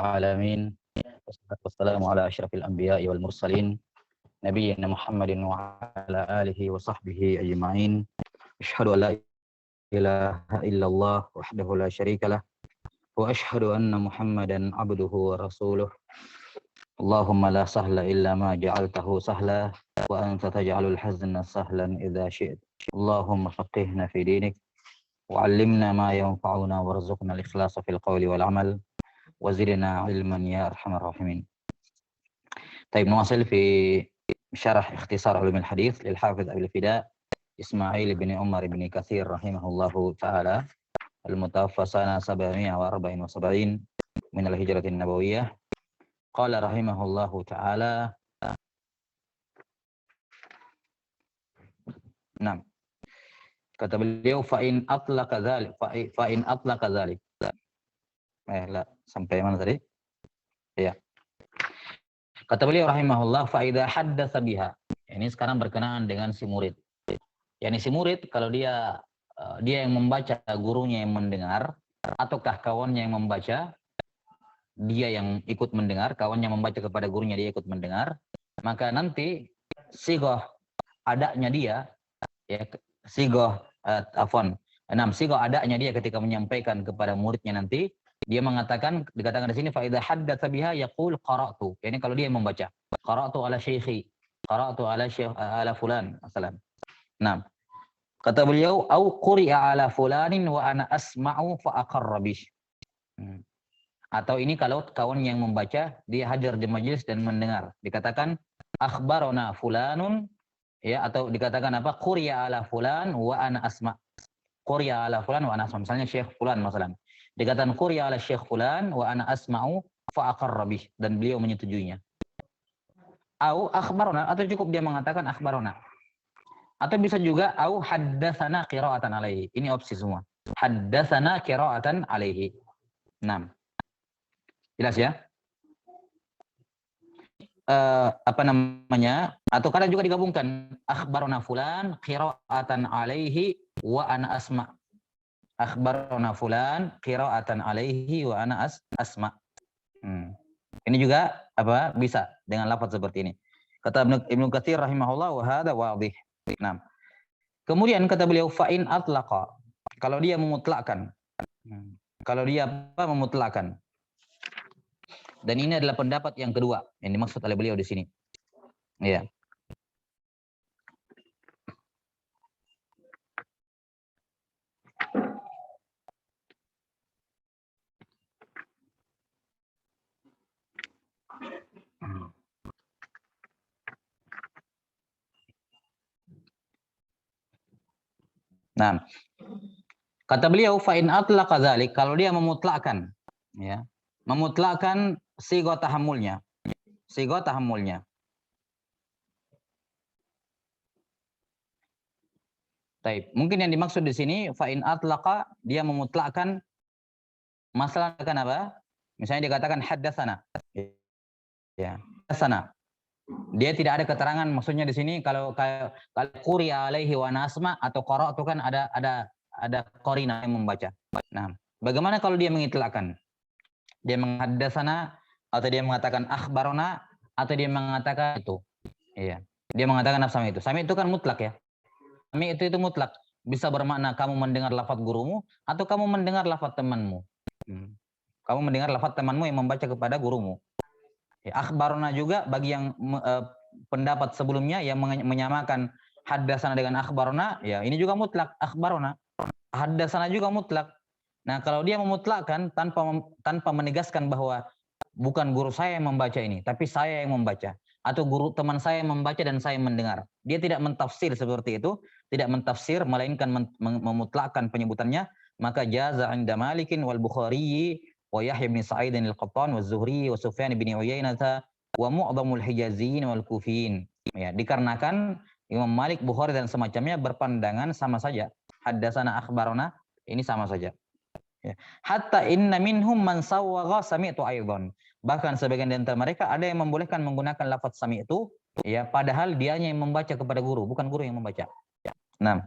العالمين والصلاة والسلام على أشرف الأنبياء والمرسلين نبينا محمد وعلى آله وصحبه أجمعين. أشهد أن لا إله إلا الله وحده لا شريك له وأشهد أن محمدا عبده ورسوله. اللهم لا سهل إلا ما جعلته سهلا وأنت تجعل الحزن سهلا إذا شئت. اللهم فقهنا في دينك وعلمنا ما ينفعنا وارزقنا الإخلاص في القول والعمل وزدنا علما يا أرحم الراحمين. طيب نواصل في شرح اختصار علوم الحديث للحافظ أبي الفداء إسماعيل بن عمر بن كثير رحمه الله تعالى المتوفى سنة 774 من الهجرة النبوية. قال رحمه الله تعالى نعم kata beliau fa'in atlaqa dzalik la sampai mana tadi ya kata beliau rahimahullah fa idza haddatsa biha. Ini sekarang berkenaan dengan si murid. Yani si murid kalau dia yang membaca, gurunya yang mendengar, ataukah kawannya yang membaca, dia yang ikut mendengar, kawannya membaca kepada gurunya, dia ikut mendengar, maka nanti sighah adanya dia ya sighah sighah adanya dia ketika menyampaikan kepada muridnya nanti, dia mengatakan, dikatakan di sini fa idza haddatsa biha yaqul qara'tu. Yani kalau dia membaca, qara'tu ala syekhi, qara'tu ala syekh ala fulan masalan. Nah, kata beliau au quri'a ala fulanin wa ana asma'u fa aqarra bih. Atau ini kalau kawan yang membaca dia hadir di majelis dan mendengar, dikatakan akhbarona fulanun ya, atau dikatakan apa quri'a ala fulan wa ana asma'. Quri'a ala fulan wa ana asma', misalnya syekh fulan masalan. Dikatakan quri'a ala syekh fulan wa ana asma'u fa aqarra bih, dan beliau menyetujuinya. Au akhbarona, atau cukup dia mengatakan akhbarona. Atau bisa juga au haddatsana qira'atan alaihi. Ini opsi semua. Haddatsana qira'atan alaihi. 6. Jelas ya? Apa namanya? Atau kadang juga digabungkan akhbarona fulan qira'atan alaihi wa ana asma'. Akhbarona fulan qira'atan alaihi wa ana asma'. Ini juga apa? Bisa dengan lafaz seperti ini. Kata Ibnu Katsir rahimahullah wa hadza wadih. Nah. Kemudian kata beliau fa'in atlaqa. Kalau dia memutlakkan. Kalau dia apa? Memutlakkan. Dan ini adalah pendapat yang kedua yang dimaksud oleh beliau di sini. Ya. Nah, kata beliau fa'in atlaqa dzalik, kalau dia memutlakkan, ya, memutlakkan sighah tahammulnya. Sighah tahammulnya. Baik, mungkin yang dimaksud di sini fa'in atlaqa, dia memutlakkan masalah kan apa? Misalnya dikatakan haddatsana. Ya, haddatsana. Dia tidak ada keterangan, maksudnya di sini kalau quri'a alaihi wa nasma atau qara'tu kan ada qarina yang membaca. Nah, bagaimana kalau dia mengitlakkan? Dia menghaddatsana atau dia mengatakan akhbarona atau dia mengatakan itu. Iya. Dia mengatakan sami itu. Sami itu kan mutlak ya. Sami itu mutlak. Bisa bermakna kamu mendengar lafaz gurumu atau kamu mendengar lafaz temanmu. Kamu mendengar lafaz temanmu yang membaca kepada gurumu. Ya, akhbarona juga bagi yang pendapat sebelumnya yang menyamakan haddatsana dengan akhbarona, ya ini juga mutlak akhbarona. Haddatsana juga mutlak. Nah, kalau dia memutlakkan tanpa menegaskan bahwa bukan guru saya yang membaca ini, tapi saya yang membaca, atau guru teman saya yang membaca dan saya mendengar. Dia tidak mentafsir seperti itu, tidak mentafsir melainkan memutlakkan penyebutannya, maka jaza 'inda Malikin wal Bukhari wa Yahya bin Sa'id al-Qattan wa Zuhri wa Sufyan bin Uyainah wa mu'dhamul Hijaziyyin wal Kufiyin. Ya, dikarenakan Imam Malik, Bukhari dan semacamnya berpandangan sama saja. Haddatsana akhbarana ini sama saja. Ya. Hatta inna minhum man sawwagha sami'tu aidan. Bahkan sebagian di antara mereka ada yang membolehkan menggunakan lafaz sami'tu ya, padahal dianya yang membaca kepada guru, bukan guru yang membaca. Nah.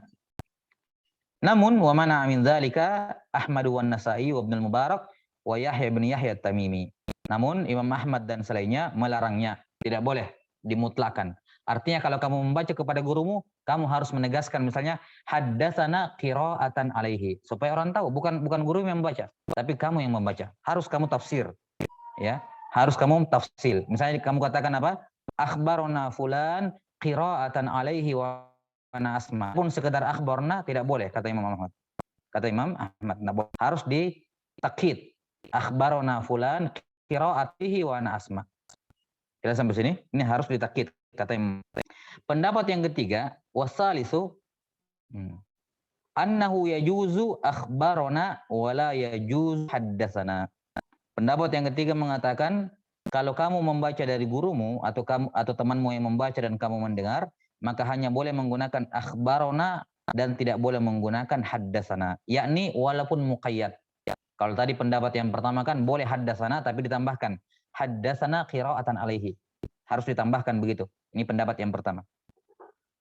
Namun wa mana min dzalika Ahmad wan Nasa'i wa Ibnu Mubarak wa Yahya bin Yahya At-Tamimi. Namun Imam Ahmad dan selainnya melarangnya, tidak boleh dimutlakan. Artinya kalau kamu membaca kepada gurumu, kamu harus menegaskan misalnya haddatsana qiraatan alaihi, supaya orang tahu bukan guru yang membaca, tapi kamu yang membaca. Harus kamu tafsir, ya. Harus kamu tafsir. Misalnya kamu katakan apa? Akhbarona fulan qiraatan alaihi wa ana asma. Pun sekedar akhbarna tidak boleh kata Imam Ahmad. Kata Imam Ahmad harus ditakkid. Akhbarona fulan qiraatihi wa ana asma. Kita sampai sini, ini harus ditakkid kata Imam. Pendapat yang ketiga, wasalisu annahu yajuzu akhbarona wala yajuzu haddatsana. Pendapat yang ketiga mengatakan kalau kamu membaca dari gurumu atau temanmu yang membaca dan kamu mendengar, maka hanya boleh menggunakan akhbarona dan tidak boleh menggunakan haddatsana, yakni walaupun muqayyad. Kalau tadi pendapat yang pertama kan boleh haddatsana tapi ditambahkan haddatsana qiraatan alaihi. Harus ditambahkan begitu. Ini pendapat yang pertama.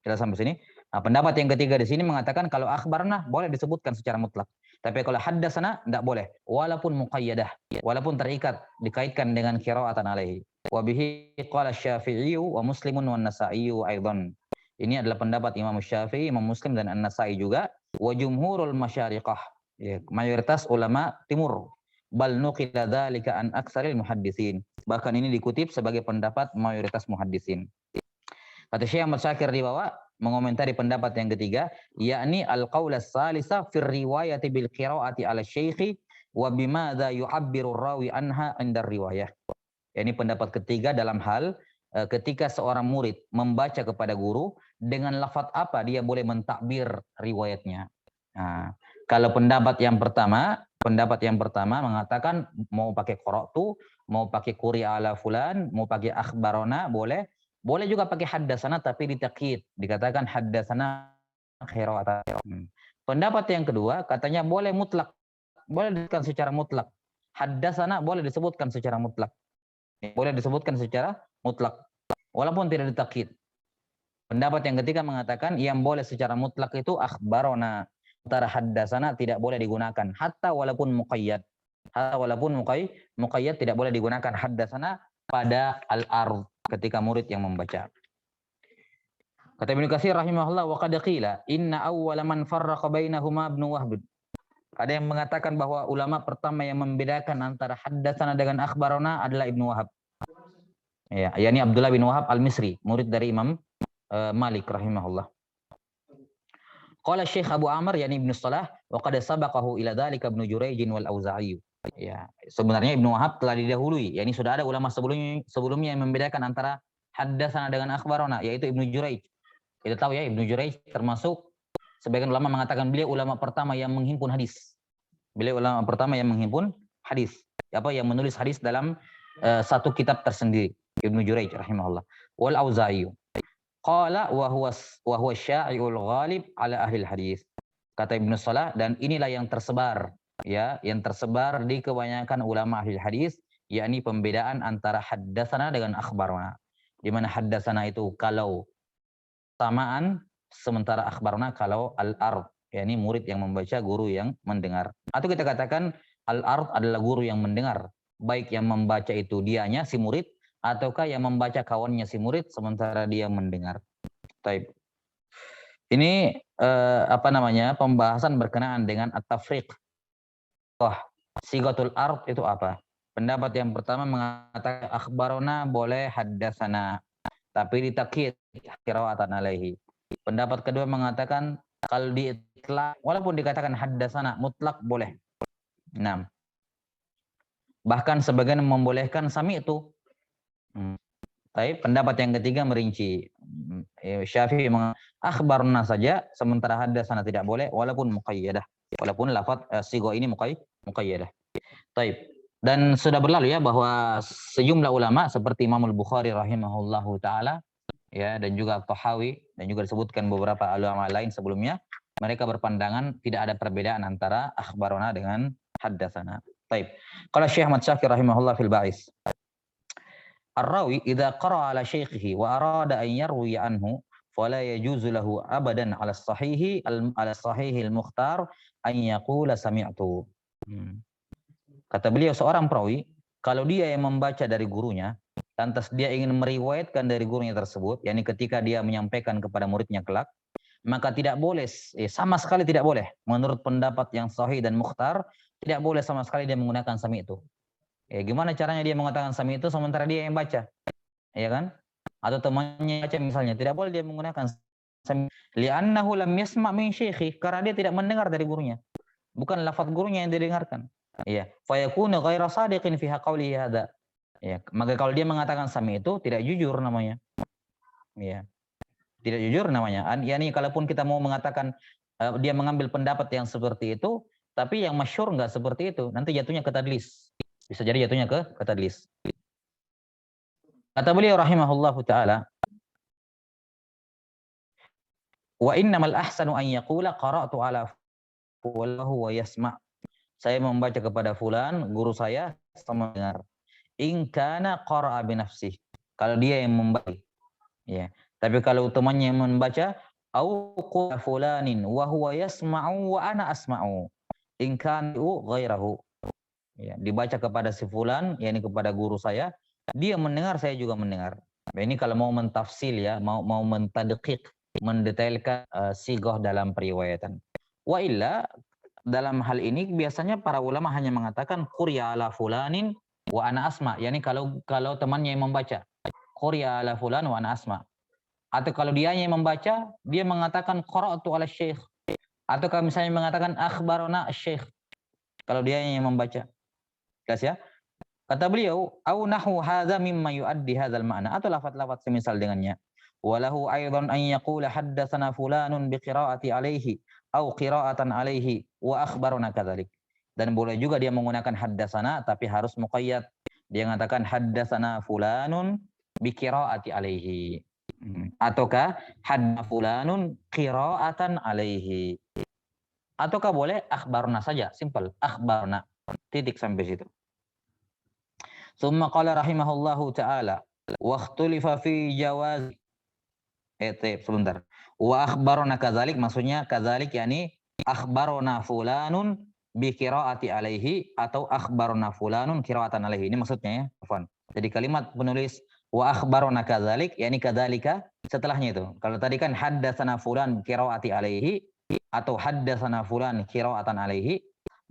Kita sampai sini. Nah, pendapat yang ketiga di sini mengatakan kalau akhbarna boleh disebutkan secara mutlak. Tapi kalau haddatsana tidak boleh, walaupun muqayyadah, walaupun terikat, dikaitkan dengan qiraatan alaihi. Wa bihi qala Syafi'i wa Muslimun wa Nasa'i aidan. Ini adalah pendapat Imam Syafi'i, Imam Muslim dan An-Nasa'i juga. Wa jumhurul masyariqah. Ya, mayoritas ulama timur. Bal nuqila dzalika an aktsaril muhaddisin. Bahkan ini dikutip sebagai pendapat mayoritas muhaddisin. Kata Syekh Ahmad Syakir di bawah mengomentari pendapat yang ketiga, yakni al-qaul as-salisa fi riwayati bil qiraati ala syekhi wa bimadza yu'abbiru rawi anha 'inda riwayah. Ini pendapat ketiga dalam hal ketika seorang murid membaca kepada guru dengan lafaz apa dia boleh mentakbir riwayatnya. Nah, kalau pendapat yang pertama mengatakan mau pakai qara'tu, mau pakai quri ala fulan, mau pakai akhbarona boleh. Boleh juga pakai haddatsana tapi ditakkid, dikatakan haddatsana qiraatan. Pendapat yang kedua katanya boleh mutlak. Boleh disebutkan secara mutlak. Haddatsana boleh disebutkan secara mutlak. Boleh disebutkan secara mutlak walaupun tidak ditakkid. Pendapat yang ketiga mengatakan yang boleh secara mutlak itu akhbarona. Sementara haddatsana tidak boleh digunakan hatta walaupun muqayyad. Hatta walaupun muqayyad tidak boleh digunakan haddatsana pada al-ard ketika murid yang membaca. Kata Ibnu Katsir rahimahullah wa qad qila inna awwala man farraqa bainahuma Ibnu Wahb. Ada yang mengatakan bahwa ulama pertama yang membedakan antara haddatsana dengan akhbarana adalah Ibnu Wahab. Ya, yakni Abdullah bin Wahab Al-Misri, murid dari Imam Malik rahimahullah. Qala Syekh Abu Amr yakni Ibnu Salah wa qad sabaqahu ila dzalika Ibnu Jurayj wal Auza'i. Ya, sebenarnya Ibnu Wahab telah didahului, yakni sudah ada ulama sebelumnya yang membedakan antara haddatsana dengan akhbarana, yaitu Ibnu Jurayj. Kita tahu ya Ibnu Jurayj termasuk sebagian ulama mengatakan beliau ulama pertama yang menghimpun hadis. Beliau ulama pertama yang menghimpun hadis. Yang menulis hadis dalam satu kitab tersendiri, Ibnu Jurayj rahimahullah. Wal Auza'i. Qala wa huwa syai'ul ghalib ala ahli hadis. Kata Ibnu Salah dan inilah yang tersebar yang tersebar di kebanyakan ulama ahli hadis, yakni pembedaan antara haddatsana dengan akhbarana. Di mana haddatsana itu kalau samaan, sementara akhbarana kalau al-ard, yakni murid yang membaca, guru yang mendengar. Atau kita katakan al-ard adalah guru yang mendengar, baik yang membaca itu dianya si murid ataukah yang membaca kawannya si murid sementara dia mendengar. Taib. Ini pembahasan berkenaan dengan at-tafriq. Sigatul ard itu apa? Pendapat yang pertama mengatakan akhbarona boleh haddatsana tapi ditakkid qiraatan alaihi. Pendapat kedua mengatakan kalau diitlaq walaupun dikatakan haddatsana mutlak boleh. 6. Bahkan sebagian membolehkan sami'tu. Tapi pendapat yang ketiga merinci. Syafi'i akhbarna saja sementara haddatsana tidak boleh walaupun muqayyadah. Walaupun lafaz sigo ini muqayyadah. Taib. Dan sudah berlalu ya bahwa sejumlah ulama seperti Imam Al-Bukhari rahimahullahu taala ya dan juga Tahawi dan juga disebutkan beberapa ulama lain sebelumnya, mereka berpandangan tidak ada perbedaan antara akhbarana dengan haddatsana. Taib. Qala Syekh Ahmad Syakir rahimahullah fil Ba'is. Ar-rawi idza qara'a ala syaikhihi wa arada an yarwi anhu fala yajuzu lahu abadan ala sahihi al-mukhtar an yaqula sami'tu. Kata beliau seorang perawi Kalau dia yang membaca dari gurunya, lantas dia ingin meriwayatkan dari gurunya tersebut, yakni ketika dia menyampaikan kepada muridnya kelak, maka tidak boleh, sama sekali tidak boleh, menurut pendapat yang sahih dan mukhtar, tidak boleh sama sekali dia menggunakan sami itu. Gimana caranya dia mengatakan sami itu sementara dia yang baca, ya kan? Atau temannya baca misalnya, tidak boleh dia menggunakan sami. Li'annahu lam yasma' min syekhi, karena dia tidak mendengar dari gurunya. Bukan lafaz gurunya yang didengarkan. Ya, fa yakunu ghaira sadiqin fi qawlihi hadza. Ya, maka kalau dia mengatakan sami itu tidak jujur namanya. Ya, tidak jujur namanya. Yani kalaupun kita mau mengatakan dia mengambil pendapat yang seperti itu, tapi yang masyhur enggak seperti itu, nanti jatuhnya ke tadlis. Bisa jadi jatuhnya ke tadlis. Kata beliau rahimahullahu taala, wa innamal ahsanu an yaqula qara'tu ala fulahu wa yasma'. Saya membaca kepada fulan, guru saya sama dengar. In kana qara'a bi nafsihi. Kalau dia yang membaca. Ya. Tapi kalau temannya yang membaca, au qala fulanin wa huwa yasma'u wa ana asma'u. In kana ghairahu. Ya, dibaca kepada si fulan, yakni kepada guru saya, dia mendengar, saya juga mendengar. Nah, ini kalau mau mentafsil ya, mau mentadqiq, mendetailkan sighah dalam periwayatan. Wa illa dalam hal ini biasanya para ulama hanya mengatakan quriya ala fulanin wa ana asma, yakni kalau temannya yang membaca, quriya ala fulan wa ana asma. Atau kalau dia yang membaca, dia mengatakan qara'tu ala syekh. Atau kalau misalnya mengatakan akhbarana syekh. Kalau dia yang membaca. Jelas ya? Kata beliau, au nahu hadza mimma yuaddi hadzal ma'na, atau lafaz-lafaz semisal dengannya. Walahu aidan an yaqula haddatsana fulanun bi qiraati alaihi au qiraatan alaihi wa akhbarana kadzalik. Dan boleh juga dia menggunakan haddatsana tapi harus muqayyad. Dia mengatakan haddatsana fulanun bi qiraati alaihi. Ataukah haddatsana fulanun qiraatan alaihi. Ataukah boleh akhbarna saja, simple, akhbarna. Titik sampai situ. Tsumma qala rahimahullahu ta'ala wa ikhtulifa fi jawaz sebentar. Wa akhbarana kadzalik, maksudnya kadzalik yakni akhbarana fulanun bi qiraati alaihi atau akhbarana fulanun qiraatan alaihi. Ini maksudnya ya, Afwan. Jadi kalimat penulis wa akhbarana kadzalik yakni kadzalika setelahnya itu. Kalau tadi kan haddatsana fulan qiraati alaihi atau haddatsana fulan qiraatan alaihi,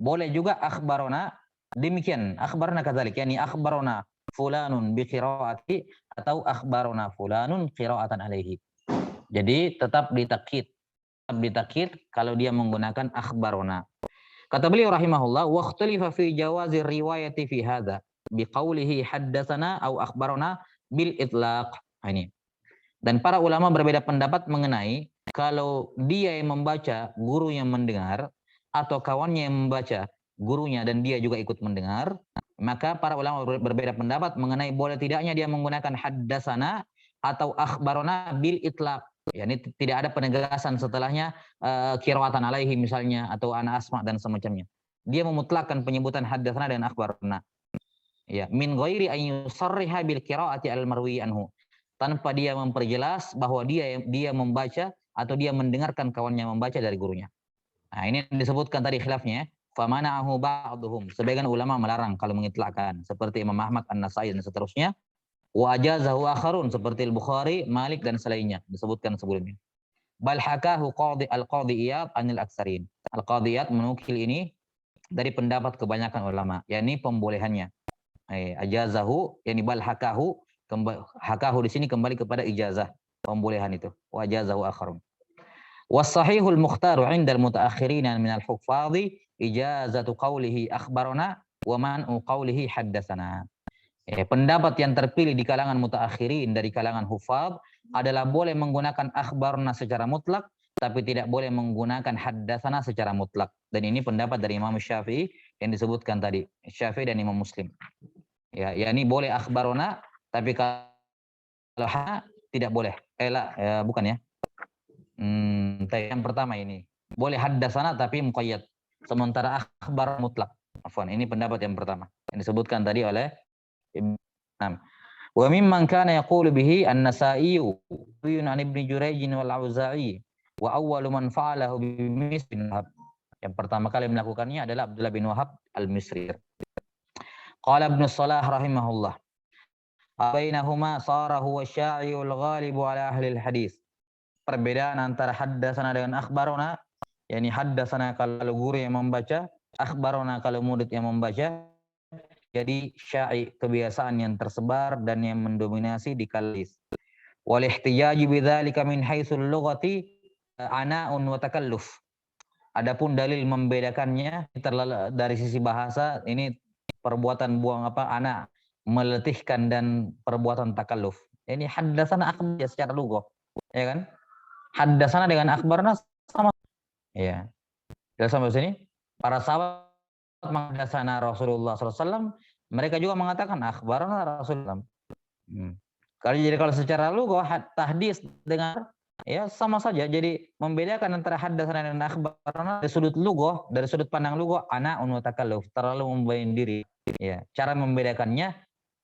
boleh juga akhbarana demikian, akhbarana kadzalik, yakni akhbarana fulanun bi qiraati atau akhbarana fulanun qiraatan alaihi. Jadi tetap ditakkid kalau dia menggunakan akhbarana. Kata beliau rahimahullah, wa ikhtalifa fi jawazi riwayati fi hadza bi qawlihi haddatsana au akhbarana bil itlaq. Ini. Dan para ulama berbeda pendapat mengenai kalau dia yang membaca, guru yang mendengar, atau kawannya yang membaca, gurunya dan dia juga ikut mendengar, maka para ulama berbeda pendapat mengenai boleh tidaknya dia menggunakan haddatsana atau akhbarana bil itlaq. Ya, ini tidak ada penegasan setelahnya qiraatan alaihi misalnya atau ana asma dan semacamnya. Dia memutlakkan penyebutan haddatsana dan akhbarana. Ya, min ghairi an yusarriha bil qiraati al marwi anhu. Tanpa dia memperjelas bahwa dia membaca atau dia mendengarkan kawannya membaca dari gurunya. Nah, ini disebutkan tadi khilafnya. Famana'ahu ba'duhum. Sebagian ulama melarang kalau mengitlakkan, seperti Imam Ahmad, An-Nasai dan seterusnya. Wa ajazahu akharun, seperti Al-Bukhari, Malik dan selainnya disebutkan sebelumnya. Bal hakahu al-Qadhi Iyad anil aksarin. Al-Qadhi Iyad menukil ini dari pendapat kebanyakan ulama, yakni pembolehannya. Ajazahu, yakni bal hakahu, hakahu di sini kembali kepada ijazah, pembolehan itu. Wa ajazahu akharun. Wasahihul mukhtaru 'inda al-mutaakhirin min al-huffadhi ijazatu qawlihi akhbarana wa man'u qawlihi haddatsana. Pendapat yang terpilih di kalangan mutaakhirin dari kalangan hufadz adalah boleh menggunakan akhbarna secara mutlak tapi tidak boleh menggunakan haddatsana secara mutlak. Dan ini pendapat dari Imam Syafi'i yang disebutkan tadi, Syafi'i dan Imam Muslim. Ya, yakni boleh akhbarna tapi kalau tidak boleh. Bukan ya. Yang pertama ini boleh haddatsana tapi muqayyad, sementara akhbar mutlak. Afwan, ini pendapat yang pertama yang disebutkan tadi oleh Ibn. Wa mimman kana yaqulu bihi an-Nasa'i an Ibn Jurayj wal Auza'i wa awwalu man fa'alahu bin Wahab. Yang pertama kali melakukannya adalah Abdullah bin Wahab al-Misri. Qala Ibnu Shalah rahimahullah. Bainahuma sara huwa syai'ul ghalibu ala ahli hadis. Perbedaan antara haddatsana dengan akhbarona, yakni haddatsana kalau guru yang membaca, akhbarona kalau murid yang membaca. Jadi syai' kebiasaan yang tersebar dan yang mendominasi di kalis. Wal ihtiyaji bidzalika min haitsul lughati ana'un wa takalluf. Adapun dalil membedakannya dari sisi bahasa ini perbuatan buang ana, meletihkan dan perbuatan takalluf. Ini haddatsana akhbar secara lughah, ya kan? Haddatsana dengan akhbarna sama. Ya. Jelas sampai sini? Para sahabat menghaddatsana Rasulullah SAW, mereka juga mengatakan akhbarana Rasulullah. Kalau secara lughah tahdits dengan ya sama saja. Jadi membedakan antara haddatsana dan akhbarana dari sudut lughah, dari sudut pandang lughah, ana'un wa takalluf, terlalu membayang diri. Ya, cara membedakannya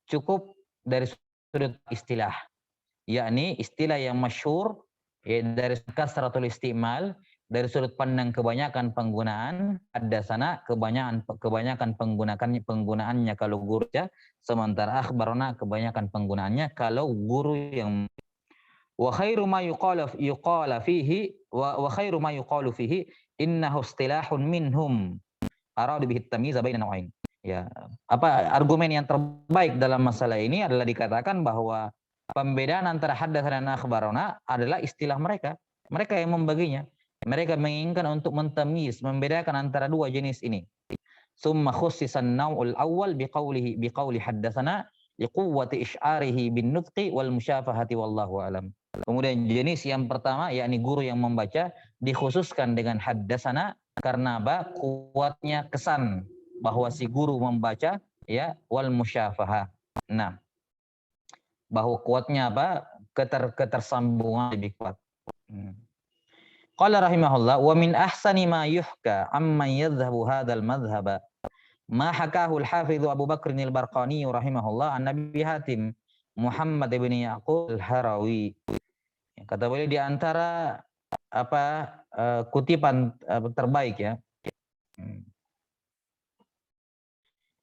cukup dari sudut istilah. Yakni istilah yang masyhur ya, dari kasratul istimal, dari sudut pandang kebanyakan penggunaan haddatsana, kebanyakan penggunaannya kalau guru ya, sementara akhbarana kebanyakan penggunaannya kalau guru yang wa khairu ma yuqala fihi wa khairu ma yuqalu fihi innahu istilahun minhum aradu bihi tamyiz baina nau'ain. Ya, apa argumen yang terbaik dalam masalah ini adalah dikatakan bahwa pembedaan antara haddatsana dan akhbarana adalah istilah mereka. Mereka yang membaginya. Mereka menginginkan untuk mentamyiz, membedakan antara dua jenis ini. Summa khussisan naw'ul awwal biqauli haddatsana liquwwati isy'arihi bin nutqi wal musyafahati wallahu alam. Kemudian jenis yang pertama yakni guru yang membaca dikhususkan dengan haddatsana karena apa? Kuatnya kesan bahwa si guru membaca ya wal musyafahah. Nah, bahwa kuatnya apa? Ketersambungan lebih kuat. Qala rahimahullah wa min ahsani ma yuhka amman yadhhabu hadzal madhhaba ma hakahu al-Hafidz Abu Bakr al-Barqani rahimahullah an Nabi Hatim Muhammad bin Yaqub al-Harawi. Kata beliau di antara kutipan terbaik ya.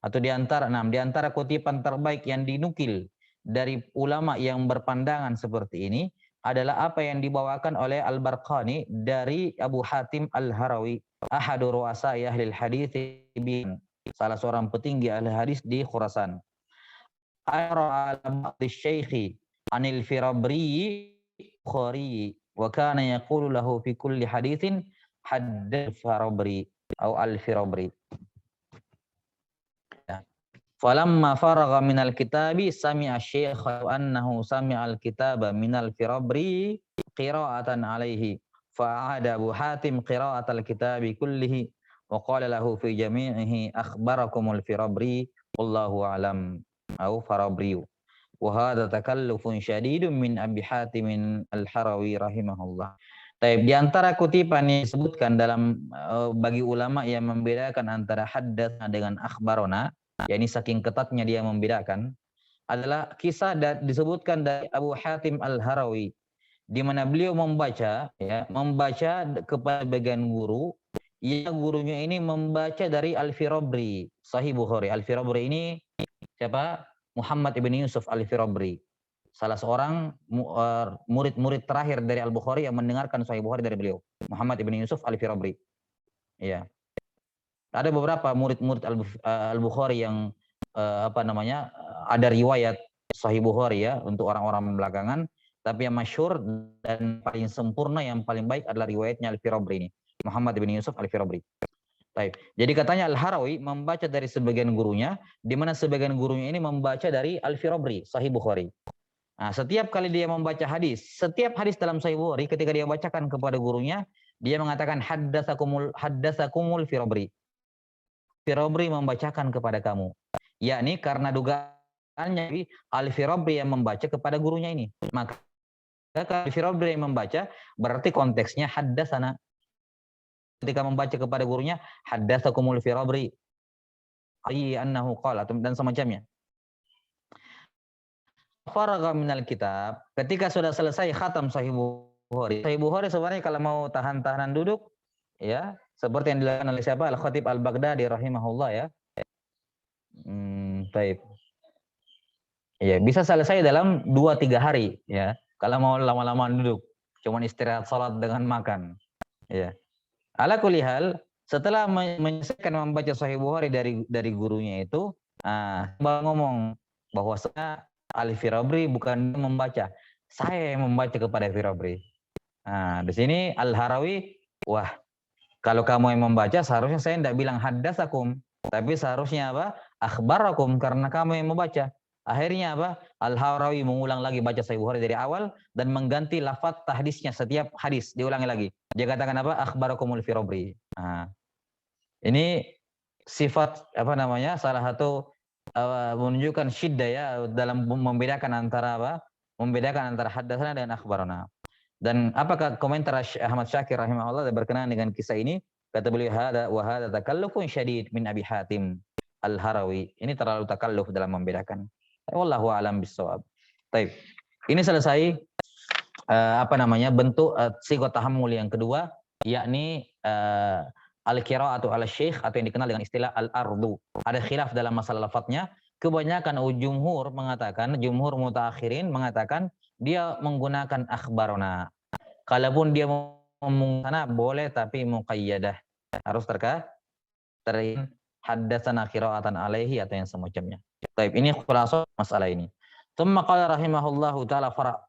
Atau di antara kutipan terbaik yang dinukil dari ulama yang berpandangan seperti ini adalah apa yang dibawakan oleh Al-Barqani dari Abu Hatim Al-Harawi, ahadu ru'asai ahli hadits, salah seorang petinggi ahli hadis di Khurasan. Ara al-ba'di syaikhi anil firabri Bukhari wa kana yaqulu lahu fi kulli haditsin haddath Firabri atau al-Firabri. Falamma faragha minal kitabi sami'a syekh annahu sami'a al-kitaba minal Firabri qira'atan alaihi fa'ada Abu Hatim qira'atal kitabi kullihi wa qala lahu fi jami'ihi akhbarakumul Firabri wallahu alam au Farabriyu. Wahada takallufun syadidun min Abi Hatim al-Harawi rahimahullah. Di antara kutipan yang disebutkan dalam bagi ulama yang membedakan antara haddatsana dengan akhbarona, yakni saking ketatnya dia membedakan, adalah kisah disebutkan dari Abu Hatim al-Harawi di mana beliau membaca kepada bagian guru, ya gurunya ini membaca dari Al-Firabri, Sahih Bukhari. Al-Firabri ini siapa? Muhammad ibn Yusuf Al-Firabri, salah seorang murid-murid terakhir dari Al-Bukhari yang mendengarkan Sahih Bukhari dari beliau. Muhammad ibn Yusuf Al-Firabri. Ya. Ada beberapa murid-murid Al-Bukhari yang ada riwayat Sahih Bukhari ya untuk orang-orang belakangan, tapi yang masyhur dan paling sempurna, yang paling baik adalah riwayatnya Al-Firabri ini, Muhammad ibn Yusuf Al-Firabri. Baik. Jadi katanya Al-Harawi membaca dari sebagian gurunya, di mana sebagian gurunya ini membaca dari Al-Firabri, Sahih Bukhari. Nah, setiap kali dia membaca hadis, setiap hadis dalam Sahih Bukhari ketika dia bacakan kepada gurunya, dia mengatakan haddatsakumul Firabri. Firabri membacakan kepada kamu. Yakni karena dugaannya Al-Firabri yang membaca kepada gurunya ini. Maka kalau Al-Firabri yang membaca, berarti konteksnya haddatsana. Ketika membaca kepada gurunya haddatsakumul Firabri annahu qala dan semacamnya. Faragha minal kitab, ketika sudah selesai khatam Sahih Bukhari. Sahih Bukhari sebenarnya kalau mau tahan-tahanan duduk ya, seperti yang dilakukan oleh siapa? Al-Khatib Al-Baghdadi rahimahullah ya. Baik. Ya, bisa selesai dalam 2-3 hari ya. Kalau mau lama-lama duduk, cuman istirahat salat dengan makan. Ya. Ala kulli hal, setelah menyelesaikan membaca Sahih Bukhari dari gurunya itu, baru ngomong bahwa saya Al-Firabri bukan membaca, saya yang membaca kepada Firabri. Di sini Al-Harawi, wah, kalau kamu yang membaca seharusnya saya tidak bilang haddatsakum, tapi seharusnya apa? Akhbarakum, karena kamu yang membaca. Akhirnya apa? Al-Harawi mengulang lagi baca Sahih Bukhari dari awal dan mengganti lafaz hadisnya, setiap hadis diulangi lagi. Dia katakan apa? Akhbarakumul Firabri. Ini sifat apa namanya? Salah satu menunjukkan syiddah ya dalam membedakan antara apa? Membedakan antara haddatsana dan akhbarana. Dan apakah komentar Ahmad Syakir rahimahullah berkenaan dengan kisah ini? Kata beliau, hada wa hada takallufun syadid min Abi Hatim Al-Harawi. Ini terlalu takalluf dalam membedakan. Wallahu a'lam bissawab. Baik. Ini selesai apa namanya? Bentuk sighah tahammul yang kedua, yakni al-qira'atu 'ala syekh atau yang dikenal dengan istilah al-ardu. Ada khilaf dalam masalah lafadznya. Kebanyakan jumhur mengatakan, jumhur mutaakhirin mengatakan dia menggunakan akhbarona. Kalaupun dia menggunakan boleh, tapi muqayyadah. Harus terin haddatsana qira'atan alaihi atau yang semacamnya. Baik, ini khulasah masalah ini. Tsumma qala rahimahullahu taala fara'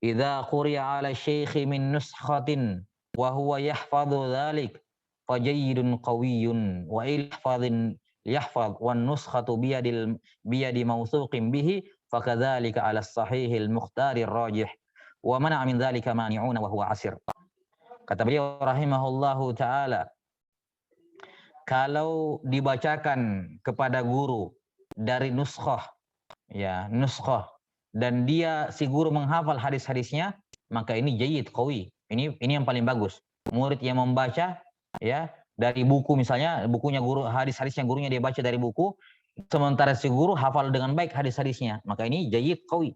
idza quri'a 'ala syaikhi min nuskhatin wa huwa yahfadhu dzalik fajayyidun qawiyyun wa yahfadh wan nuskhatu biyadi mawthuqin bihi fakadzalika 'ala as-sahihil mukhtarir rajih wa mana min dzalika mani'una wa huwa asir. Kata beliau rahimahullahu taala, kalau dibacakan kepada guru dari nuskhah ya, nuskhah, dan dia si guru menghafal hadis-hadisnya, maka ini jayyid qawi. Ini yang paling bagus. Murid yang membaca ya dari buku, misalnya bukunya guru, hadis-hadisnya gurunya dia baca dari buku, sementara si guru hafal dengan baik hadis-hadisnya, maka ini jayyid qawi.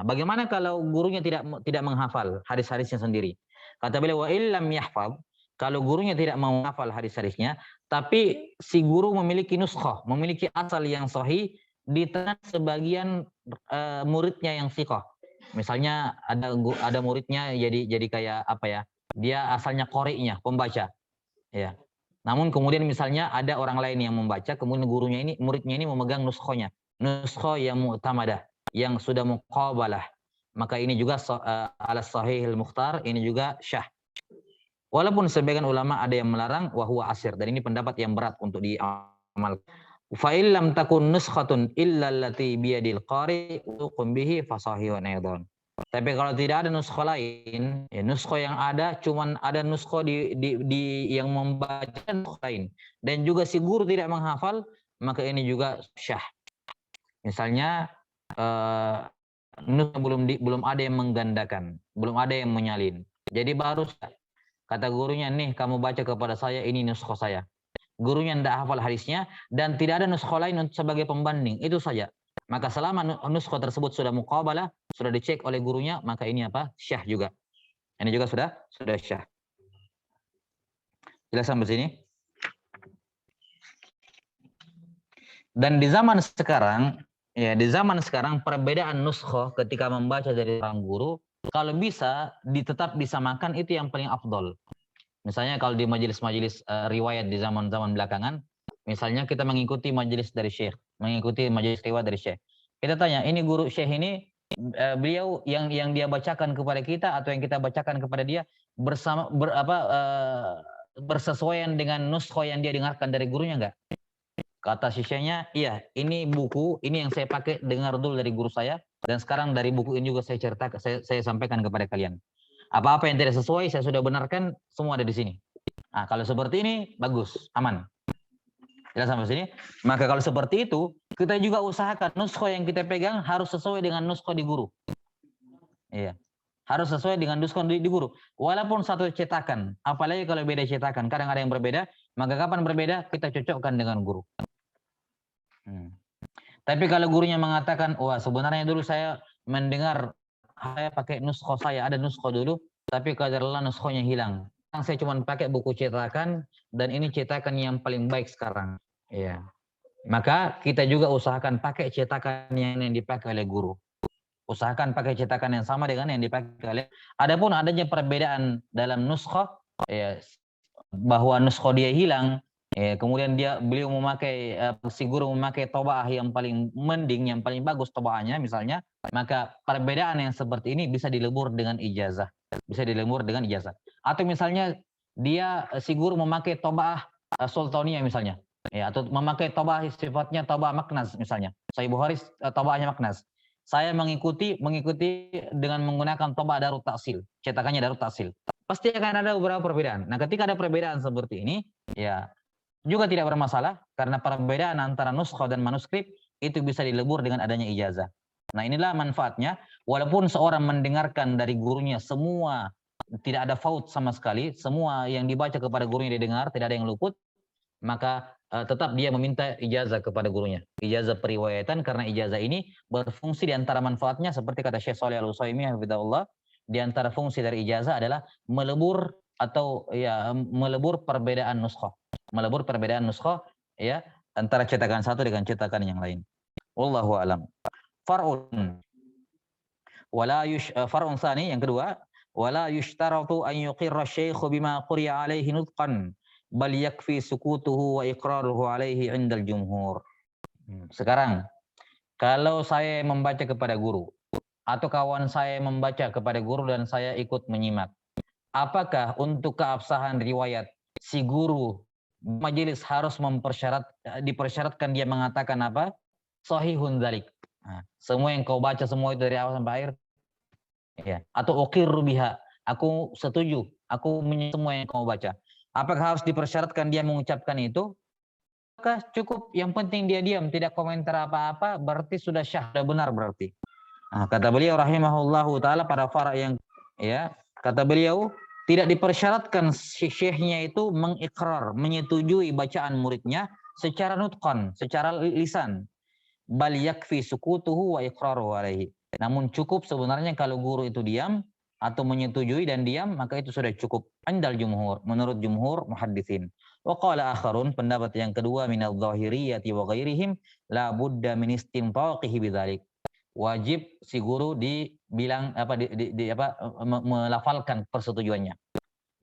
Bagaimana kalau gurunya tidak menghafal hadis-hadisnya sendiri? Kata beliau, wa illam yahfaz, kalau gurunya tidak menghafal hadis-hadisnya, tapi si guru memiliki nuskhah, memiliki asal yang sahih di tengah sebagian muridnya yang thiqah. Misalnya ada muridnya jadi kayak apa ya? Dia asalnya qari'nya, pembaca. Ya. Namun kemudian misalnya ada orang lain yang membaca, kemudian muridnya ini memegang nuskhahnya. Nuskhah yang mu'tamadah, yang sudah muqabalah. Maka ini juga ala sahihil mukhtar, ini juga syah. Walaupun sebagian ulama ada yang melarang wa huwa asir, dan ini pendapat yang berat untuk diamalkan. Fa illam takun nuskhatun illa allati biyadil qari uqum bihi fasahihun aidan. Tapi kalau tidak ada nuskhah lain, ya nuskhah yang ada cuman ada nuskhah di yang membaca nuskhah lain, dan juga si guru tidak menghafal, maka ini juga syah. Misalnya belum ada yang menggandakan, belum ada yang menyalin. Jadi baru kata gurunya, nih kamu baca kepada saya, ini nuskhah saya. Gurunya tidak hafal hadisnya dan tidak ada nuskhah lain sebagai pembanding, itu saja. Maka selama nuskhah tersebut sudah muqabalah, sudah dicek oleh gurunya, maka ini apa? Syah juga. Ini juga sudah syah. Jelas sampai sini? Dan di zaman sekarang perbedaan nuskhah ketika membaca dari orang guru, kalau bisa tetap disamakan, itu yang paling afdol. Misalnya kalau di majelis-majelis riwayat di zaman-zaman belakangan, misalnya kita mengikuti majelis dari syekh, mengikuti majelis riwayat dari syekh. Kita tanya, ini guru syekh ini beliau yang dia bacakan kepada kita atau yang kita bacakan kepada dia bersesuaian dengan nuskhah yang dia dengarkan dari gurunya enggak? Kata syekhnya, iya, ini buku, ini yang saya pakai dengar dulu dari guru saya, dan sekarang dari buku ini juga saya sampaikan kepada kalian. Apa-apa yang tidak sesuai saya sudah benarkan, semua ada di sini. Kalau seperti ini bagus, aman. Jelas sampai sini? Maka kalau seperti itu, kita juga usahakan nuskhah yang kita pegang harus sesuai dengan nuskhah di guru. Iya. Harus sesuai dengan nuskhah di guru. Walaupun satu cetakan, apalagi kalau beda cetakan, kadang ada yang berbeda, maka kapan berbeda kita cocokkan dengan guru. Tapi kalau gurunya mengatakan, wah sebenarnya dulu saya mendengar saya pakai nuskhah saya, ada nuskhah dulu, tapi qadarullah nuskhahnya hilang. Saya cuma pakai buku cetakan, dan ini cetakan yang paling baik sekarang. Iya. maka kita juga usahakan pakai cetakan yang dipakai oleh guru. Usahakan pakai cetakan yang sama dengan yang dipakai oleh. Adapun adanya perbedaan dalam nuskhah, ya, bahwa nuskhah dia hilang, ya, kemudian beliau memakai, si guru memakai tobaah yang paling mending, yang paling bagus tobaahnya misalnya, maka perbedaan yang seperti ini bisa dilebur dengan ijazah. Bisa dilebur dengan ijazah. Atau misalnya si guru memakai tobaah sultaniyah misalnya. Ya, atau memakai tobaah sifatnya tobaah maknaz misalnya. Sahih Bukhari tobaahnya maknaz. Saya mengikuti dengan menggunakan tobaah Darut Ta'sil, cetakannya Darut Ta'sil. Pasti akan ada beberapa perbedaan. Nah, ketika ada perbedaan seperti ini, ya juga tidak bermasalah karena perbedaan antara nuskhah dan manuskrip itu bisa dilebur dengan adanya ijazah. Nah, inilah manfaatnya. Walaupun seorang mendengarkan dari gurunya semua, tidak ada faut sama sekali, semua yang dibaca kepada gurunya didengar, tidak ada yang luput, maka tetap dia meminta ijazah kepada gurunya. Ijazah periwayatan, karena ijazah ini berfungsi di antara manfaatnya seperti kata Syekh Shalih Al-Utsaimin hafizahullah, di antara fungsi dari ijazah adalah melebur perbedaan nuskhah. Melebur perbedaan nuskhah, ya, antara cetakan satu dengan cetakan yang lain. Wallahu alam. Far'un tsani, yang kedua, wala yushtaratu an yuqirra asy-syaikhu bima quri'a alaihi nutqan bal yakfi sukutuhu wa iqraruhu alaihi 'indal jumhur. Sekarang, kalau saya membaca kepada guru atau kawan saya membaca kepada guru dan saya ikut menyimak, apakah untuk keabsahan riwayat si guru majelis harus dipersyaratkan dia mengatakan apa? Sahihun dzalik. Nah, semua yang kau baca semua itu dari awal sampai akhir, ya. Atau uqirru biha, aku setuju, aku semua yang kau baca. Apakah harus dipersyaratkan dia mengucapkan itu? Apakah cukup yang penting dia diam, tidak komentar apa-apa, berarti sudah syah, sudah benar berarti. Nah, kata beliau rahimahullahu taala pada fara yang, ya, kata beliau tidak dipersyaratkan syekhnya itu mengikrar, menyetujui bacaan muridnya secara nutqan, secara lisan. Bal yakfi sukutuhu wa iqraruhu alaihi. Namun cukup sebenarnya kalau guru itu diam atau menyetujui dan diam, maka itu sudah cukup. Andal jumhur, menurut jumhur muhadditsin. Wa qala akharun, pendapat yang kedua, minadh dhahiriyyati wa ghairihim la budda min istintaqihi bidzalik. Wajib si guru dibilang melafalkan persetujuannya.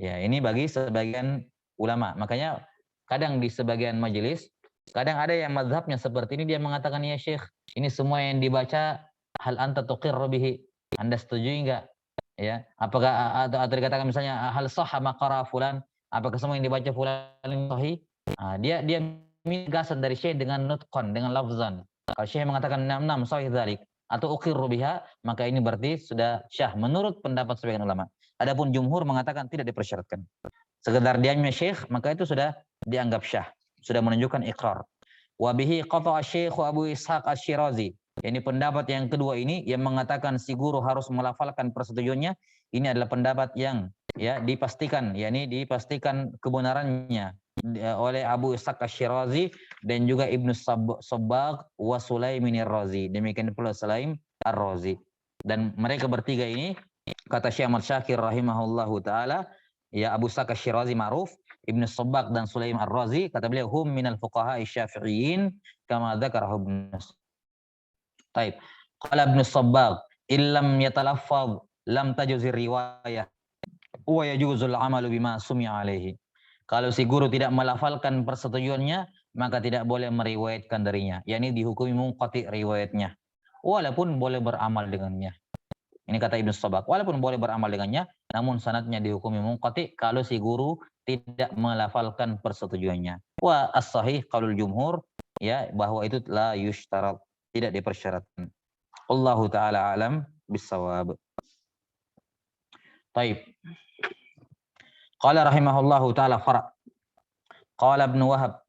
Ya, ini bagi sebagian ulama. Makanya kadang di sebagian majelis, kadang ada yang mazhabnya seperti ini, dia mengatakan, ya Syekh, ini semua yang dibaca hal anta tuqirru bihi. Anda setuju enggak? Ya, apakah atau dikatakan misalnya hal sahha ma qara fulan, apakah semua yang dibaca fulan sahih? Nah, dia gasan dari Syekh dengan nutqan, dengan lafzan. Kalau Syekh mengatakan nam sahih dzalik atau uqirru biha, maka ini berarti sudah syah menurut pendapat sebagian ulama. Adapun jumhur mengatakan tidak dipersyaratkan. Sekedar diamnya Syekh, maka itu sudah dianggap syah, sudah menunjukkan iqrar. Wa bihi qata'a Syekh Abu Ishaq Asy-Syirazi. Ini pendapat yang kedua ini yang mengatakan si guru harus melafalkan persetujuannya. Ini adalah pendapat yang, ya, dipastikan, yakni dipastikan kebenarannya oleh Abu Ishaq Asy-Syirazi dan juga Ibnu Sabbagh wa Sulaimin Ar-Razi. Demikian pula Sulaim Ar-Razi. Dan mereka bertiga ini, kata Syekh Ahmad Syakir rahimahullahu taala, ya, Abu Ishaq Asy-Syirazi ma'ruf, Ibnu Sabbagh dan Sulaim Ar-Razi, kata beliau, hum minal fuqaha asy-syafi'iyyin kama dzakarahu Ibnu. Taib. Qala Ibnu Sabbagh, illam yatalaffaz lam tajuzir riwayah wa yajuzul amalu bima sumi'a alaihi. Kalau si guru tidak melafalkan persetujuannya, maka tidak boleh meriwayatkan darinya, yakni dihukumi munqati riwayatnya, walaupun boleh beramal dengannya. Ini kata Ibnu Sabbagh, walaupun boleh beramal dengannya, namun sanadnya dihukumi munqati kalau si guru tidak melafalkan persetujuannya. Wa as-sahih qaulul jumhur, ya, bahwa itu la yushtarat, tidak dipersyaratkan. Allahu taala alam bisawab. Taib. Qala rahimahullahu taala fara. Qala Ibnu Wahab.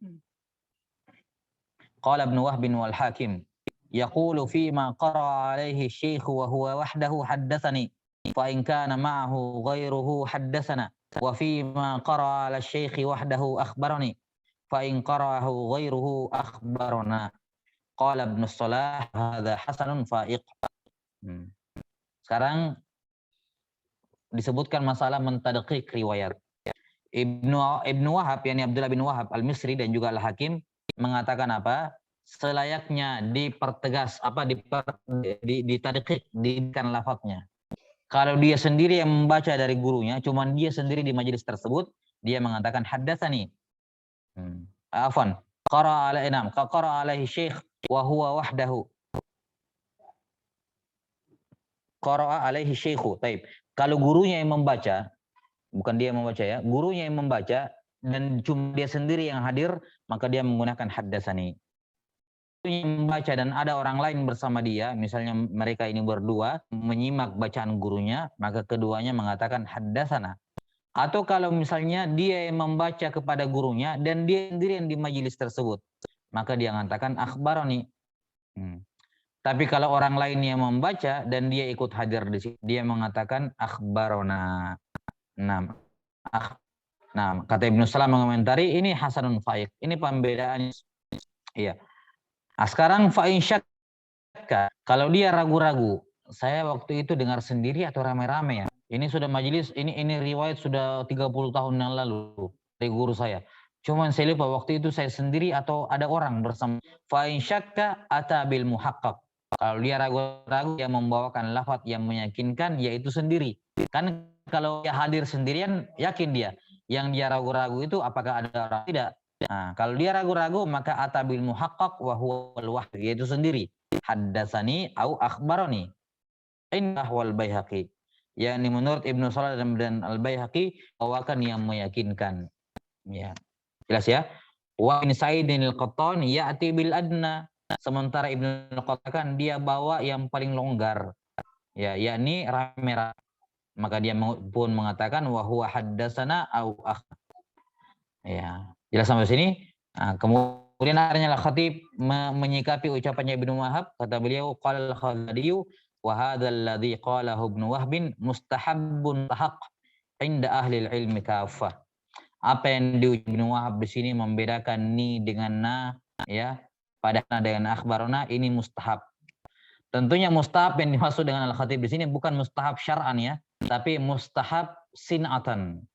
Qala Ibnu Wahb wal Hakim. Yaqulu fima qara alaihi syekh wa huwa wahdahu haddatsani fa in kana ma'ahu ghairuhu haddatsana wa fima qara ala syekh wahdahu akhbarani fa in qara'ahu ghairuhu akhbarana. Qala Ibnu Shalah hadza hasanun fa'iq. Sekarang disebutkan masalah mentadqiq riwayat. Ibnu Wahab, yakni Abdullah bin Wahab Al-Misri dan juga Al-Hakim mengatakan apa? selayaknya dipertegas ditadqiq dikan lafadznya. Kalau dia sendiri yang membaca dari gurunya, cuman dia sendiri di majelis tersebut, dia mengatakan haddatsani. Afwan, qara'a alaihi syekh wa huwa wahdahu. Qara'a alaihi syekhu. Taib. Kalau gurunya yang membaca, bukan dia yang membaca ya, gurunya yang membaca dan cuma dia sendiri yang hadir, maka dia menggunakan haddatsani. Yang membaca dan ada orang lain bersama dia, misalnya mereka ini berdua menyimak bacaan gurunya, maka keduanya mengatakan haddatsana. Atau kalau misalnya dia yang membaca kepada gurunya dan dia sendiri yang di majelis tersebut, maka dia mengatakan akhbarani. Tapi kalau orang lain yang membaca dan dia ikut hadir di sini, dia mengatakan akhbarona. Nah, kata Ibnu Salam mengomentari ini hasanun faiq. Ini pembedaannya. Iya. Nah, sekarang fa'in syakka, kalau dia ragu-ragu, saya waktu itu dengar sendiri atau rame-rame ya. Ini sudah majelis, ini riwayat sudah 30 tahun yang lalu dari guru saya. Cuman saya lupa waktu itu saya sendiri atau ada orang bersama. Fa'in syakka ata bil muhaqqaq. Kalau dia ragu-ragu, dia membawakan lafaz yang meyakinkan, yaitu sendiri. Kan kalau dia hadir sendirian, yakin dia. Yang dia ragu-ragu itu apakah ada orang tidak. Nah, kalau dia ragu-ragu maka atabil muhaqqaq wa huwal wahyu, yaitu sendiri. Haddatsani au akhbarani. Indah wal Baihaqi. Yani menurut Ibnu Salah dan Al-Baihaqi bawakan yang meyakinkan. Ya. Jelas ya? Wa in Sa'idin al-Qattan ya'ti bil adna. Sementara Ibnu Qattan dia bawa yang paling longgar. Ya, yakni rame-rame. Maka dia pun mengatakan wa huwa haddatsana au ya. Jelas sampai sini? Nah, kemudian akhirnya Al-Khatib menyikapi ucapannya Ibnu Wahab, kata beliau qala al-Khazali wa hadzal ladzi qalahu Ibnu Wahb mustahabbun tahaq inda ahli ilmi kafah. Apa yang diucapkan Ibnu Wahab di sini membedakan ni dengan na, ya, pada na dengan akhbarona ini mustahab. Tentunya mustahab yang dimaksud dengan Al-Khatib di sini bukan mustahab syar'an ya, tapi mustahab sin'atan.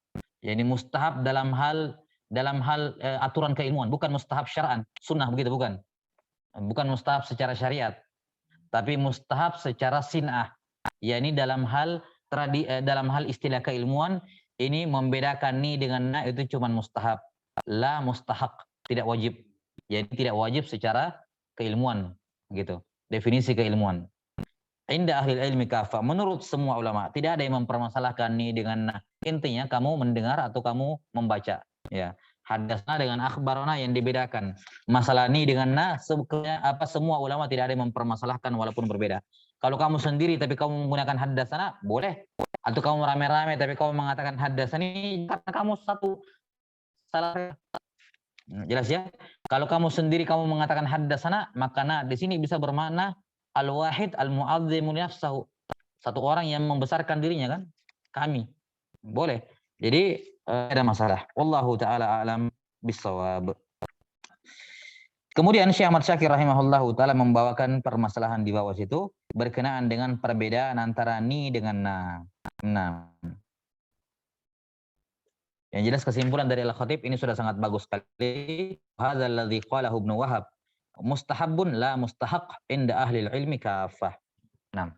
Jadi mustahab dalam hal aturan keilmuan, bukan mustahab syar'an, sunnah begitu bukan. Bukan mustahab secara syariat, tapi mustahab secara sin'ah. yakni dalam hal istilah keilmuan ini membedakan ni dengan na itu cuma mustahab, la mustahak, tidak wajib. Jadi tidak wajib secara keilmuan gitu. Definisi keilmuan. Inda ahli ilmi kafah, menurut semua ulama tidak ada yang mempermasalahkan ni dengan na. Intinya kamu mendengar atau kamu membaca. Ya, hadasna dengan akhbarana yang dibedakan. Masalah ni dengan na, semua ulama tidak ada yang mempermasalahkan walaupun berbeda. Kalau kamu sendiri tapi kamu menggunakan hadasana, boleh. Atau kamu rame-rame tapi kamu mengatakan hadasani karena kamu satu salah. Jelas ya? Kalau kamu sendiri kamu mengatakan hadasana, maka na di sini bisa bermakna al-wahid al-mu'azzimu nafsahu. Satu orang yang membesarkan dirinya kan? Kami. Boleh. Jadi ada masalah. Wallahu taala alam bisawab. Kemudian Syekh Ahmad Syakir rahimahullahu taala membawakan permasalahan di bawah situ berkenaan dengan perbedaan antara ni dengan na. Nah. Yang jelas kesimpulan dari Al-Khatib ini sudah sangat bagus sekali. Hadzal ladzi qalahu Ibnu Wahab mustahabbun la mustahaq inda ahli ilmi kafah. Nah.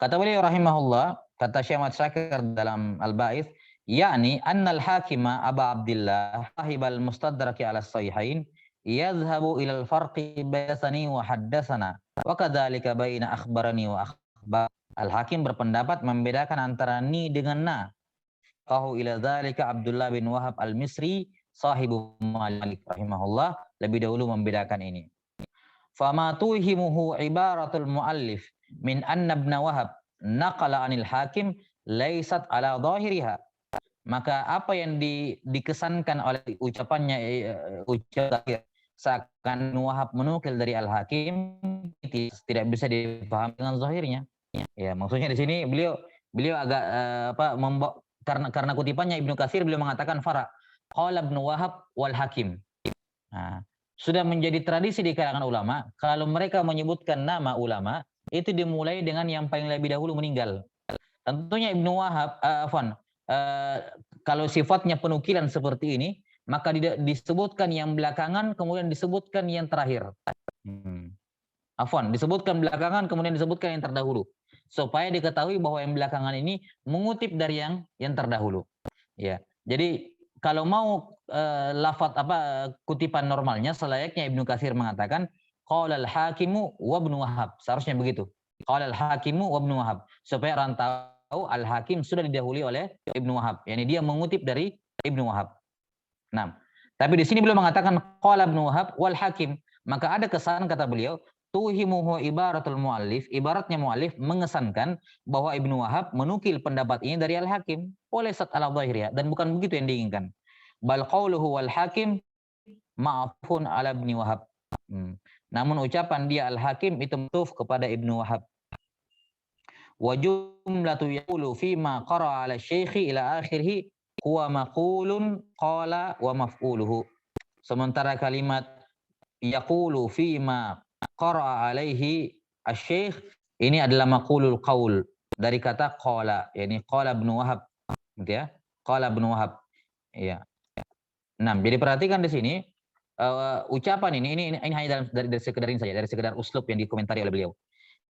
Kata beliau rahimahullah, kata Syekh Ahmad Syakir dalam Al-Ba'its, yakni annal hakima Aba Abdillah sahibal mustadraki ala sahihain yadhhabu ila al-farqi bainasani wa haddatsana wa kadzalika baina akhbarani wa akhbar. Al-Hakim berpendapat membedakan antara ni dengan na. Qahu ila dzalika Abdullah bin Wahab Al-Misri sahibu Malik rahimahullah lebih dahulu membedakan ini. Fama tuhimuhu ibaratul muallif min anna ibn Wahab naqala anil Hakim laysat ala zahiriha. Maka apa yang dikesankan oleh ucapannya seakan Wahab menukil dari Al-Hakim tidak bisa dipahami dengan zahirnya. Ya, maksudnya di sini beliau agak karena kutipannya Ibnu Katsir beliau mengatakan fara qala ibn Wahab wal Hakim. Nah, sudah menjadi tradisi di kalangan ulama kalau mereka menyebutkan nama ulama itu dimulai dengan yang paling lebih dahulu meninggal. Tentunya Ibnu Wahab kalau sifatnya penukilan seperti ini, maka disebutkan yang belakangan, kemudian disebutkan yang terakhir. Afwan, disebutkan belakangan, kemudian disebutkan yang terdahulu. Supaya diketahui bahwa yang belakangan ini mengutip dari yang terdahulu. Ya, jadi kalau mau lafaz kutipan normalnya selayaknya Ibnu Katsir mengatakan qala al-hakimu wa Ibnu Wahab. Seharusnya begitu. Qala al-hakimu wa Ibnu Wahab. Supaya orang tahu al-hakim sudah didahului oleh Ibnu Wahab. Yani dia mengutip dari Ibnu Wahab. Nah, tapi di sini beliau mengatakan qala Ibnu Wahab wal hakim. Maka ada kesan kata beliau tuhimuhu ibaratul muallif, ibaratnya muallif mengesankan bahwa Ibnu Wahab menukil pendapat ini dari Al-Hakim oleh sat al-Dhahiriyah, dan bukan begitu yang diinginkan. Bal qauluhu wal hakim ma'afun ala Ibnu Wahab. Namun ucapan dia Al-Hakim itu ma'tuf kepada Ibnu Wahab. Wa jumlatu yaqulu fi ma qara'a ala syekhi ila akhirih huwa maqulun qala wa maf'uluhu. Sementara kalimat yaqulu fi ma qara'a alaihi asy-syekh ini adalah maqulul qaul dari kata qala, yakni qala Ibnu Wahab, gitu ya. Qala Ibnu Wahab. Iya. Nah, jadi perhatikan di sini ucapan ini hanya dari sekedar ini saja, dari sekedar uslub yang dikomentari oleh beliau.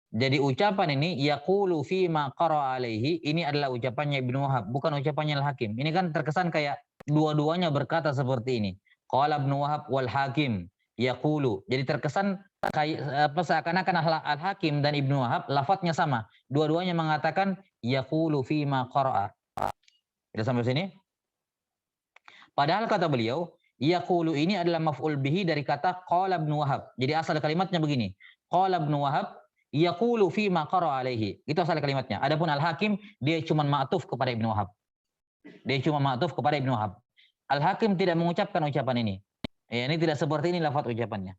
Jadi ucapan ini yaqulu fi ma qara'a alaihi ini adalah ucapannya Ibnu Wahab, bukan ucapannya Al-Hakim. Ini kan terkesan kayak dua-duanya berkata seperti ini. Qala Ibnu Wahab wal Hakim yaqulu. Jadi terkesan kayak seakan-akan Al-Hakim dan Ibnu Wahab lafadznya sama. Dua-duanya mengatakan yaqulu fi ma qara'a. Sudah sampai sini? Padahal kata beliau, yaqulu ini adalah maf'ul bihi dari kata qala Ibnu Wahab. Jadi asal kalimatnya begini. Qala Ibnu Wahab yaqulu fi ma qara'a alaihi. Itu asal kalimatnya. Adapun Al-Hakim dia cuma ma'tuf kepada Ibnu Wahab. Dia cuma ma'tuf kepada Ibnu Wahab. Al-Hakim tidak mengucapkan ucapan ini. Ya, ini tidak seperti ini lafaz ucapannya.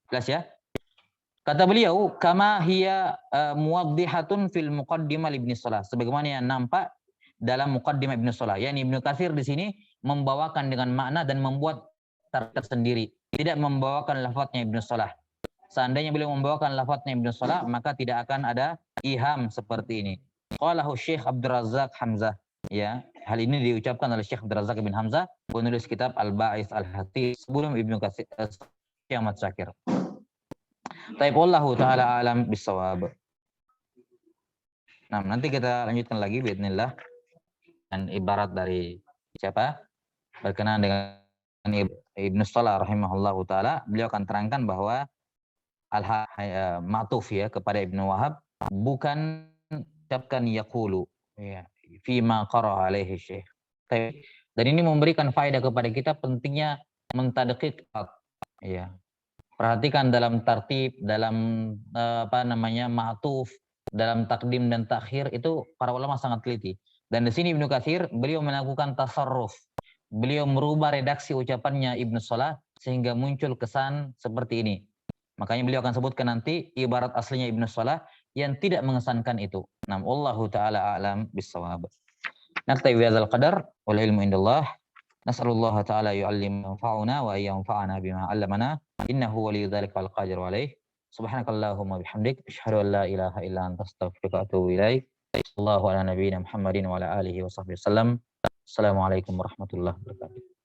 Jelas ya? Kata beliau, kama hiya muwaddihatun fil muqaddimah Ibnu Shalah. Sebagaimana yang nampak dalam muqaddimah Ibnu Shalah. Yani Ibnu Katsir di sini membawakan dengan makna dan membuat tersendiri. Tidak membawakan lafaznya Ibnu Shalah. Seandainya beliau membawakan lafaznya Ibnu Shalah, maka tidak akan ada iham seperti ini. Qalahu Syekh Abdul Razzaq Hamzah. Ya, hal ini diucapkan oleh Syekh Abdul Razzaq bin Hamzah, penulis kitab Al-Ba'its Al-Hadits sebelum Ibnu Katsir Ahmad Syakir. Taib wallahu taala alam bisawab. Nah, nanti kita lanjutkan lagi bismillah dan ibarat dari siapa? Berkenaan dengan Ibnu Shalah rahimahullahu taala, beliau akan terangkan bahwa ma'tuf ya kepada Ibnu Wahab bukan ucapkan yaqulu ya fi ma qara'a alaihi syekh. Dan ini memberikan faedah kepada kita pentingnya mentadqiq ya. Perhatikan dalam tartib, dalam ma'tuf, dalam takdim dan takhir itu para ulama sangat teliti. Dan di sini Ibnu Katsir beliau melakukan tasarruf. Beliau merubah redaksi ucapannya Ibnu Shalah sehingga muncul kesan seperti ini. Makanya beliau akan sebutkan nanti ibarat aslinya Ibnu Shalah yang tidak mengesankan itu. Nam wallahu taala a'lam bis-shawab. Naktafi bihadzal qadar wal ilmu indallah. Nas'alullah taala yu'allimana yanfa'una wa yanfa'ana bima 'allamana. Innahu waliyyu dzalika wal qadiru 'alaih. Subhanakallahumma bihamdik asyhadu an la ilaha illa anta astaghfiruka wa atubu ilaik. Sallallahu ala nabiyyina Muhammadin wa ala alihi wa sahbihi wasallam. Assalamualaikum warahmatullahi wabarakatuh.